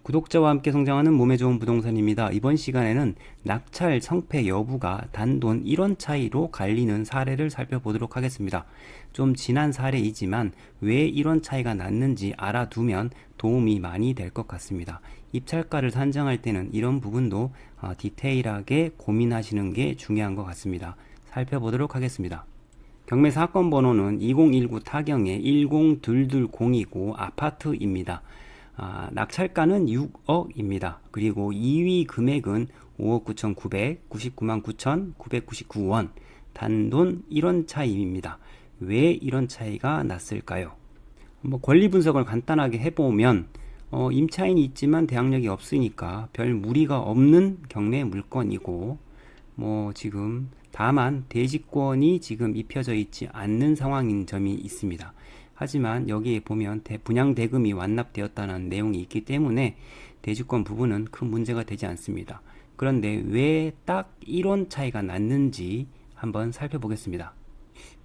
구독자와 함께 성장하는 몸에 좋은 부동산입니다. 이번 시간에는 낙찰 성패 여부가 단돈 1원 차이로 갈리는 사례를 살펴보도록 하겠습니다. 좀 지난 사례이지만 왜 1원 차이가 났는지 알아두면 도움이 많이 될 것 같습니다. 입찰가를 산정할 때는 이런 부분도 디테일하게 고민하시는 게 중요한 것 같습니다. 살펴보도록 하겠습니다. 경매 사건 번호는 2019 타경의 10220이고 아파트입니다. 낙찰가는 6억입니다. 그리고 2위 금액은 5억 9,900, 99만 9,999원, 단돈 1원 차이입니다. 왜 이런 차이가 났을까요? 권리 분석을 간단하게 해보면 임차인이 있지만 대항력이 없으니까 별 무리가 없는 경매 물건이고 지금 다만 대지권이 지금 입혀져 있지 않는 상황인 점이 있습니다. 하지만 여기에 보면 분양 대금이 완납되었다는 내용이 있기 때문에 대지권 부분은 큰 문제가 되지 않습니다. 그런데 왜 딱 1원 차이가 났는지 한번 살펴보겠습니다.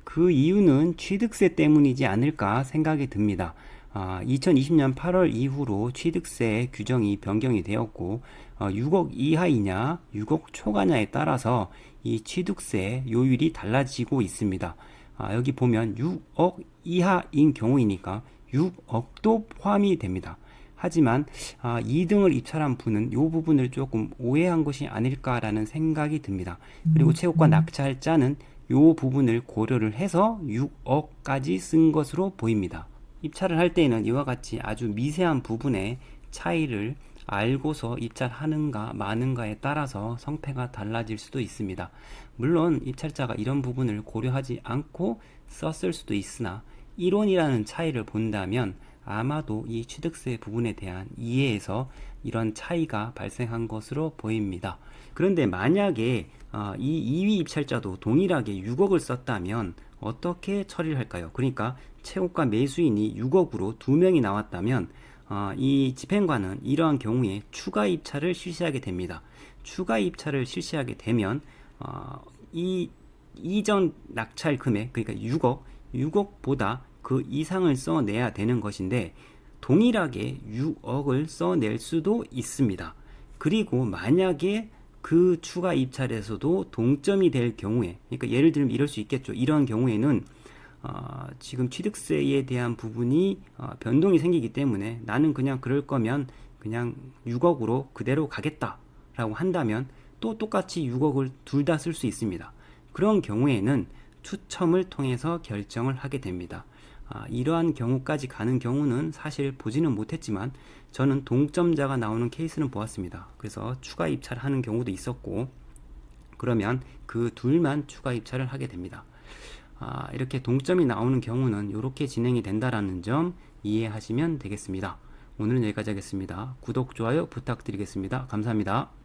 그 이유는 취득세 때문이지 않을까 생각이 듭니다. 2020년 8월 이후로 취득세 규정이 변경이 되었고 6억 이하이냐 6억 초과냐에 따라서 이 취득세 요율이 달라지고 있습니다. 여기 보면 6억 이하인 경우이니까 6억도 포함이 됩니다. 하지만 2등을 입찰한 분은 이 부분을 조금 오해한 것이 아닐까라는 생각이 듭니다. 그리고 최고가 낙찰자는 이 부분을 고려를 해서 6억까지 쓴 것으로 보입니다. 입찰을 할 때에는 이와 같이 아주 미세한 부분의 차이를 알고서 입찰하는가 마는가에 따라서 성패가 달라질 수도 있습니다. 물론 입찰자가 이런 부분을 고려하지 않고 썼을 수도 있으나 1원이라는 차이를 본다면 아마도 이 취득세 부분에 대한 이해에서 이런 차이가 발생한 것으로 보입니다. 그런데 만약에 이 2위 입찰자도 동일하게 6억을 썼다면 어떻게 처리를 할까요? 그러니까 최고가 매수인이 6억으로 2명이 나왔다면 이 집행관은 이러한 경우에 추가 입찰을 실시하게 됩니다. 추가 입찰을 실시하게 되면 이 이전 낙찰 금액, 그러니까 6억보다 그 이상을 써내야 되는 것인데 동일하게 6억을 써낼 수도 있습니다. 그리고 만약에 그 추가 입찰에서도 동점이 될 경우에, 그러니까 예를 들면 이럴 수 있겠죠. 이러한 경우에는 지금 취득세에 대한 부분이 변동이 생기기 때문에 나는 그냥 그럴 거면 그냥 6억으로 그대로 가겠다라고 한다면 또 똑같이 6억을 둘 다 쓸 수 있습니다. 그런 경우에는 추첨을 통해서 결정을 하게 됩니다. 이러한 경우까지 가는 경우는 사실 보지는 못했지만 저는 동점자가 나오는 케이스는 보았습니다. 그래서 추가 입찰하는 경우도 있었고 그러면 그 둘만 추가 입찰을 하게 됩니다. 이렇게 동점이 나오는 경우는 이렇게 진행이 된다라는 점 이해하시면 되겠습니다. 오늘은 여기까지 하겠습니다. 구독, 좋아요 부탁드리겠습니다. 감사합니다.